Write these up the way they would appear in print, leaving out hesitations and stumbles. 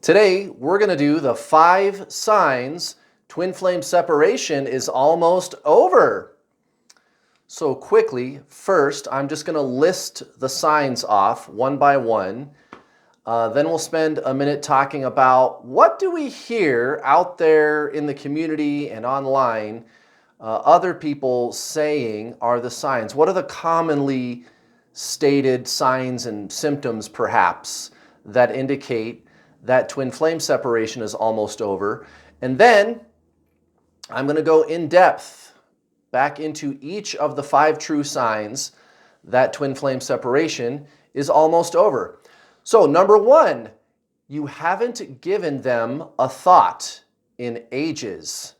Today, we're going to do the 5 signs twin flame separation is almost over. So quickly, first, I'm just going to list the signs off one by one. Then we'll spend a minute talking about what do we hear out there in the community and online, other people saying are the signs. What are the commonly stated signs and symptoms, perhaps, that indicate that twin flame separation is almost over? And then I'm going to go in depth back into each of the 5 true signs that twin flame separation is almost over. So number 1, you haven't given them a thought in ages.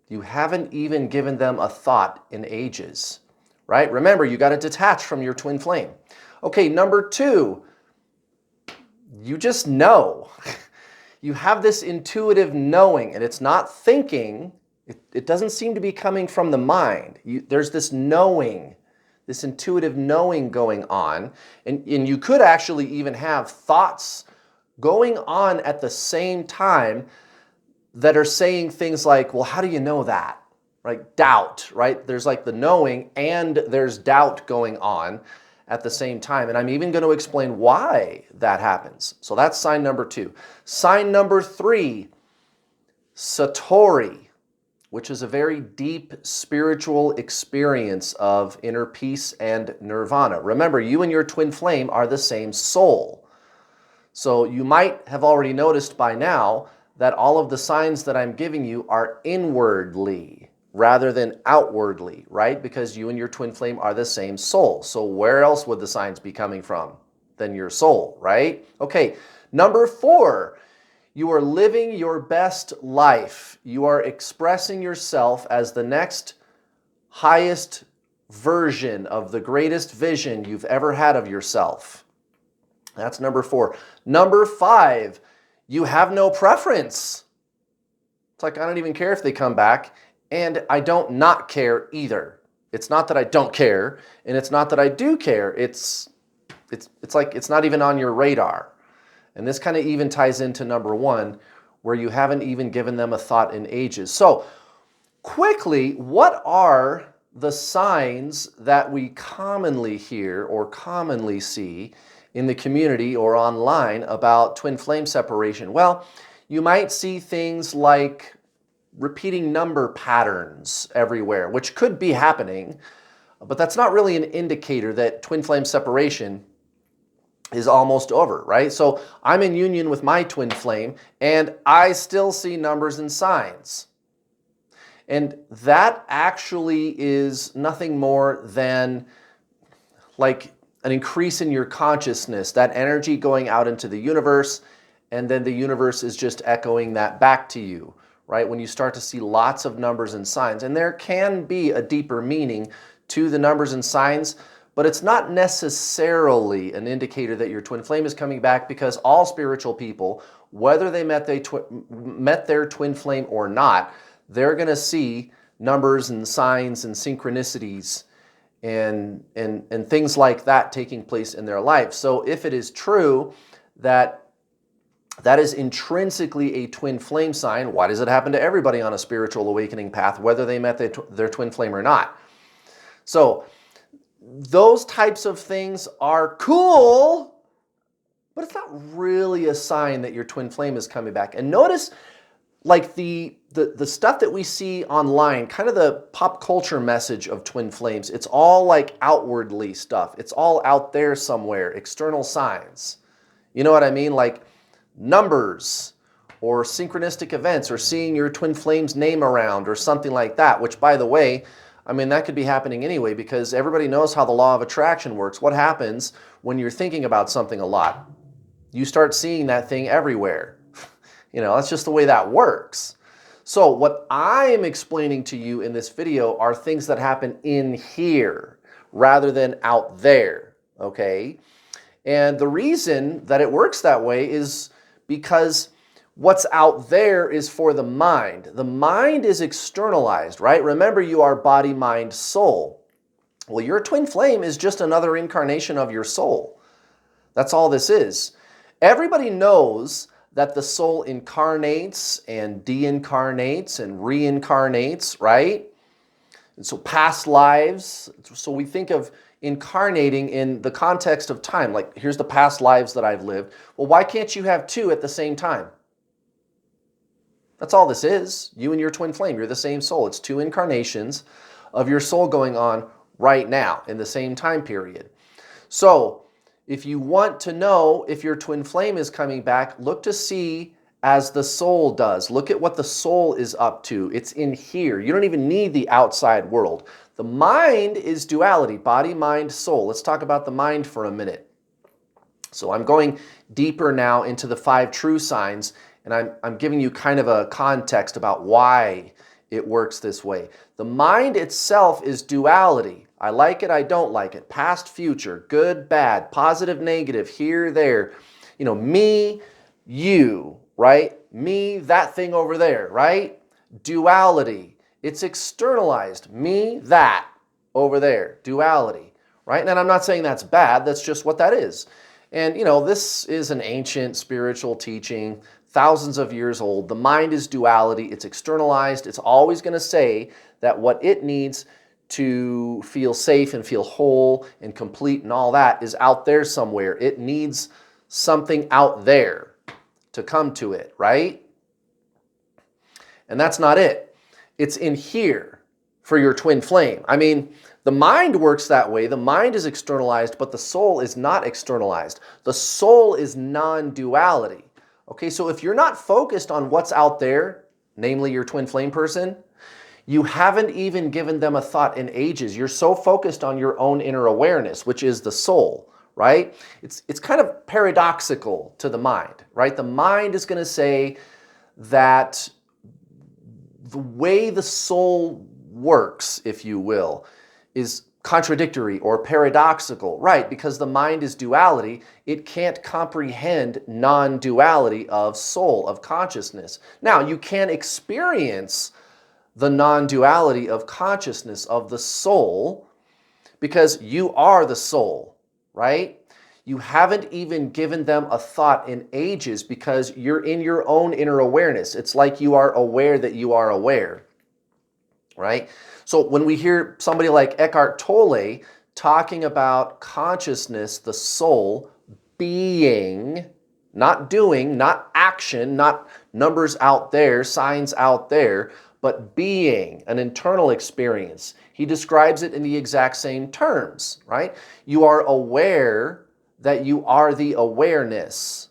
You haven't even given them a thought in ages, right? Remember, you got to detach from your twin flame. Okay, number 2, you just know. You have this intuitive knowing, and it's not thinking. It doesn't seem to be coming from the mind. There's this knowing, this intuitive knowing going on. And you could actually even have thoughts going on at the same time that are saying things like, well, how do you know that? Right? Doubt, right? There's like the knowing and there's doubt going on at the same time. And I'm even going to explain why that happens. So that's sign number 2. Sign number 3, Satori, which is a very deep spiritual experience of inner peace and nirvana. Remember, you and your twin flame are the same soul. So you might have already noticed by now that all of the signs that I'm giving you are inwardly rather than outwardly, right? Because you and your twin flame are the same soul. So where else would the signs be coming from than your soul, right? Okay, number 4, you are living your best life. You are expressing yourself as the next highest version of the greatest vision you've ever had of yourself. That's number 4. Number 5, you have no preference. It's like, I don't even care if they come back, and I don't not care either. It's not that I don't care, and it's not that I do care. It's like it's not even on your radar. And this kind of even ties into number 1, where you haven't even given them a thought in ages. So quickly, what are the signs that we commonly hear or commonly see in the community or online about twin flame separation? Well, you might see things like repeating number patterns everywhere, which could be happening, but that's not really an indicator that twin flame separation is almost over, right? So I'm in union with my twin flame, and I still see numbers and signs. And that actually is nothing more than like an increase in your consciousness, that energy going out into the universe, and then the universe is just echoing that back to you, right? When you start to see lots of numbers and signs, and there can be a deeper meaning to the numbers and signs, but it's not necessarily an indicator that your twin flame is coming back, because all spiritual people, whether they met their twin flame or not, they're going to see numbers and signs and synchronicities and things like that taking place in their life. So if it is true that that is intrinsically a twin flame sign, why does it happen to everybody on a spiritual awakening path, whether they met their twin flame or not? So those types of things are cool, but it's not really a sign that your twin flame is coming back. And notice, like the stuff that we see online, kind of the pop culture message of twin flames, it's all like outwardly stuff. It's all out there somewhere, external signs. You know what I mean? Like numbers or synchronistic events or seeing your twin flame's name around or something like that, which, by the way, I mean, that could be happening anyway, because everybody knows how the law of attraction works. What happens when you're thinking about something a lot? You start seeing that thing everywhere. You know, that's just the way that works. So what I'm explaining to you in this video are things that happen in here rather than out there, okay? And the reason that it works that way is because what's out there is for the mind. The mind is externalized, right? Remember, you are body, mind, soul. Well, your twin flame is just another incarnation of your soul. That's all this is. Everybody knows that the soul incarnates and deincarnates and reincarnates, right? And so past lives, so we think of incarnating in the context of time. Like, here's the past lives that I've lived. Well, why can't you have two at the same time? That's all this is. You and your twin flame, you're the same soul. It's two incarnations of your soul going on right now in the same time period. So if you want to know if your twin flame is coming back, look to see as the soul does. Look at what the soul is up to. It's in here. You don't even need the outside world. The mind is duality, body, mind, soul. Let's talk about the mind for a minute. So I'm going deeper now into the 5 true signs, and I'm giving you kind of a context about why it works this way. The mind itself is duality. I like it, I don't like it. Past, future, good, bad, positive, negative, here, there. You know, me, you, right? Me, that thing over there, right? Duality. It's externalized. Me, that over there. Duality, right? And I'm not saying that's bad. That's just what that is. And, you know, this is an ancient spiritual teaching, thousands of years old. The mind is duality. It's externalized. It's always going to say that what it needs to feel safe and feel whole and complete and all that is out there somewhere. It needs something out there to come to it, right? And that's not it. It's in here for your twin flame. I mean, the mind works that way. The mind is externalized, but the soul is not externalized. The soul is non-duality. Okay, so if you're not focused on what's out there, namely your twin flame person, you haven't even given them a thought in ages. You're so focused on your own inner awareness, which is the soul, right? It's kind of paradoxical to the mind, right? The mind is going to say that the way the soul works, if you will, is contradictory or paradoxical, right? Because the mind is duality, it can't comprehend non-duality of soul, of consciousness. Now, you can experience the non-duality of consciousness of the soul because you are the soul, right? You haven't even given them a thought in ages because you're in your own inner awareness. It's like you are aware that you are aware, right? So when we hear somebody like Eckhart Tolle talking about consciousness, the soul, being, not doing, not action, not numbers out there, signs out there, but being, an internal experience. He describes it in the exact same terms, right? You are aware that you are the awareness.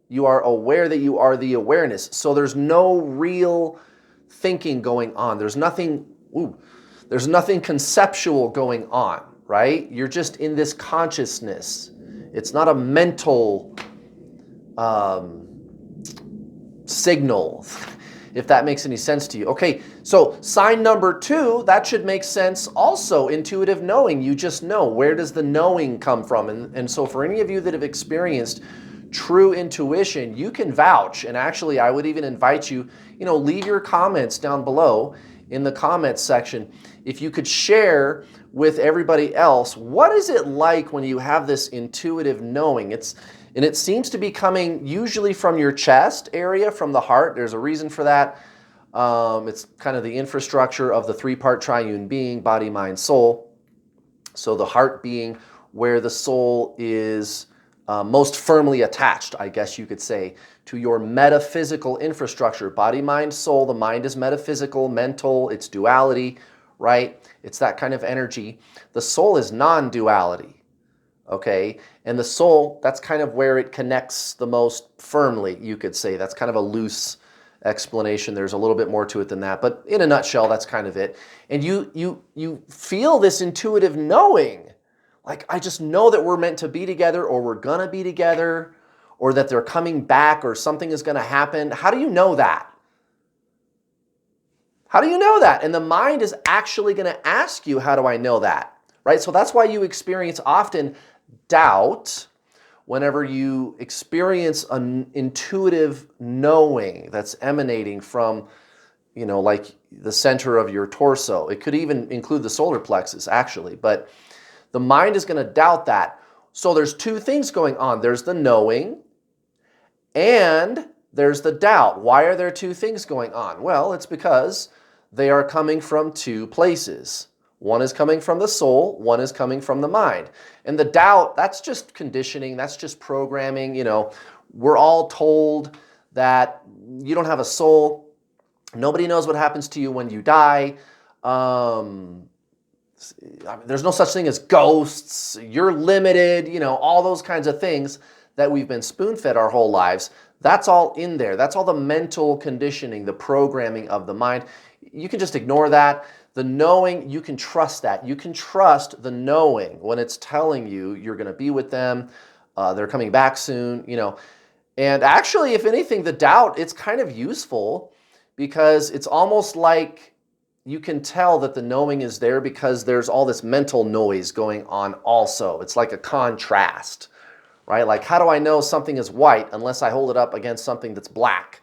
You are aware that you are the awareness. So there's no real thinking going on. There's nothing conceptual going on, right? You're just in this consciousness. It's not a mental signal, if that makes any sense to you. Okay, so sign number 2, that should make sense also, intuitive knowing. You just know. Where does the knowing come from? And so for any of you that have experienced true intuition, you can vouch. And actually, I would even invite you, leave your comments down below in the comments section. If you could share with everybody else, what is it like when you have this intuitive knowing? And it seems to be coming usually from your chest area, from the heart. There's a reason for that. It's kind of the infrastructure of the 3-part triune being, body, mind, soul. So the heart being where the soul is most firmly attached, I guess you could say, to your metaphysical infrastructure. Body, mind, soul. The mind is metaphysical, mental, it's duality, right? It's that kind of energy. The soul is non-duality. Okay, and the soul, that's kind of where it connects the most firmly, you could say. That's kind of a loose explanation. There's a little bit more to it than that, but in a nutshell, that's kind of it. And you feel this intuitive knowing, like, I just know that we're meant to be together, or we're gonna be together, or that they're coming back, or something is gonna happen. How do you know that? How do you know that? And the mind is actually gonna ask you, how do I know that? Right? So that's why you experience often doubt whenever you experience an intuitive knowing that's emanating from, like the center of your torso. It could even include the solar plexus, actually, but the mind is going to doubt that. So there's 2 things going on. There's the knowing, and there's the doubt. Why are there two things going on? Well, it's because they are coming from two places. One is coming from the soul, one is coming from the mind. And the doubt, that's just conditioning, that's just programming. You know, we're all told that you don't have a soul. Nobody knows what happens to you when you die. There's no such thing as ghosts. You're limited, you know, all those kinds of things that we've been spoon-fed our whole lives. That's all in there. That's all the mental conditioning, the programming of the mind. You can just ignore that. The knowing, you can trust that. You can trust the knowing when it's telling you you're going to be with them, they're coming back soon, you know. And actually, if anything, the doubt, it's kind of useful because it's almost like you can tell that the knowing is there because there's all this mental noise going on also. It's like a contrast, right? Like, how do I know something is white unless I hold it up against something that's black?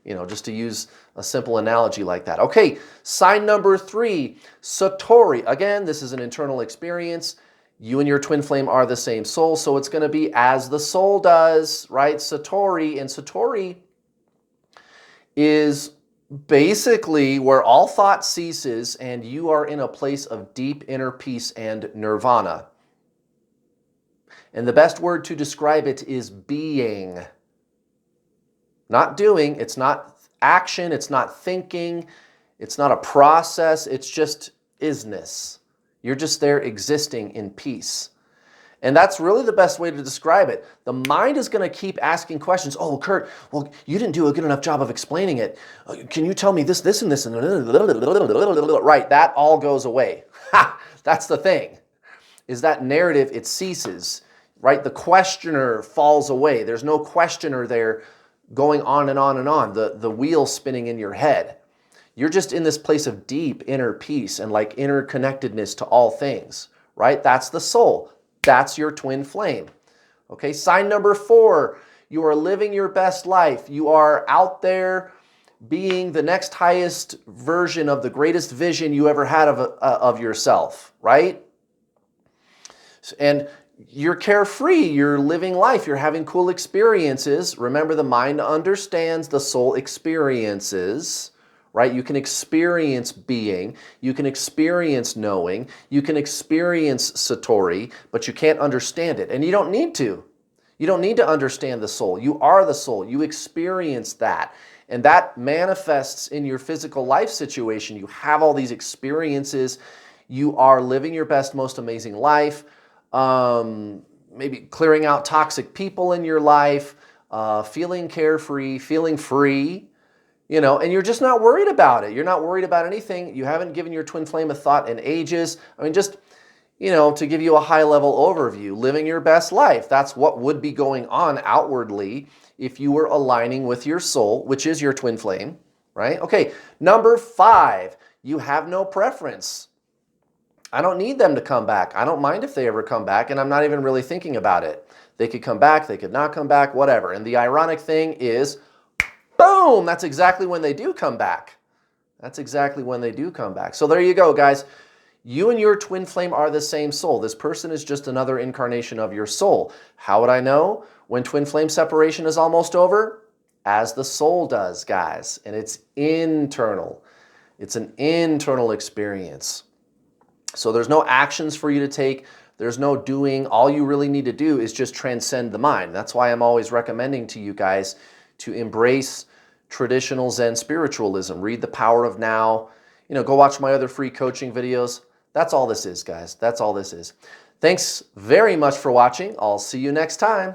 You know, just to use a simple analogy like that. Okay, sign number 3, Satori. Again, this is an internal experience. You and your twin flame are the same soul, so it's going to be as the soul does, right? Satori. And Satori is basically where all thought ceases and you are in a place of deep inner peace and nirvana. And the best word to describe it is being. Not doing, it's not action, it's not thinking, it's not a process, it's just isness. You're just there existing in peace. And that's really the best way to describe it. The mind is going to keep asking questions. Oh, Kurt, well, you didn't do a good enough job of explaining it. Can you tell me this, this, and this? Right, that all goes away. Ha! That's the thing, is that narrative, it ceases, right? The questioner falls away. There's no questioner there going on and on and on, the wheel spinning in your head. You're just in this place of deep inner peace and like interconnectedness to all things, right? That's the soul. That's your twin flame. Okay, sign number 4, you are living your best life. You are out there being the next highest version of the greatest vision you ever had of yourself, right? And you're carefree, you're living life, you're having cool experiences. Remember, the mind understands, the soul experiences, right? You can experience being, you can experience knowing, you can experience Satori, but you can't understand it. And you don't need to. You don't need to understand the soul. You are the soul. You experience that. And that manifests in your physical life situation. You have all these experiences. You are living your best, most amazing life. Maybe clearing out toxic people in your life, feeling carefree, feeling free, you know, and you're just not worried about it. You're not worried about anything. You haven't given your twin flame a thought in ages. I mean, just, you know, to give you a high-level overview, living your best life. That's what would be going on outwardly if you were aligning with your soul, which is your twin flame, right? Okay, number 5, you have no preference. I don't need them to come back. I don't mind if they ever come back, and I'm not even really thinking about it. They could come back, they could not come back, whatever. And the ironic thing is, boom, that's exactly when they do come back. That's exactly when they do come back. So there you go, guys. You and your twin flame are the same soul. This person is just another incarnation of your soul. How would I know when twin flame separation is almost over? As the soul does, guys. And it's internal. It's an internal experience. So there's no actions for you to take. There's no doing. All you really need to do is just transcend the mind. That's why I'm always recommending to you guys to embrace traditional Zen spiritualism. Read The Power of Now. You know, go watch my other free coaching videos. That's all this is, guys. That's all this is. Thanks very much for watching. I'll see you next time.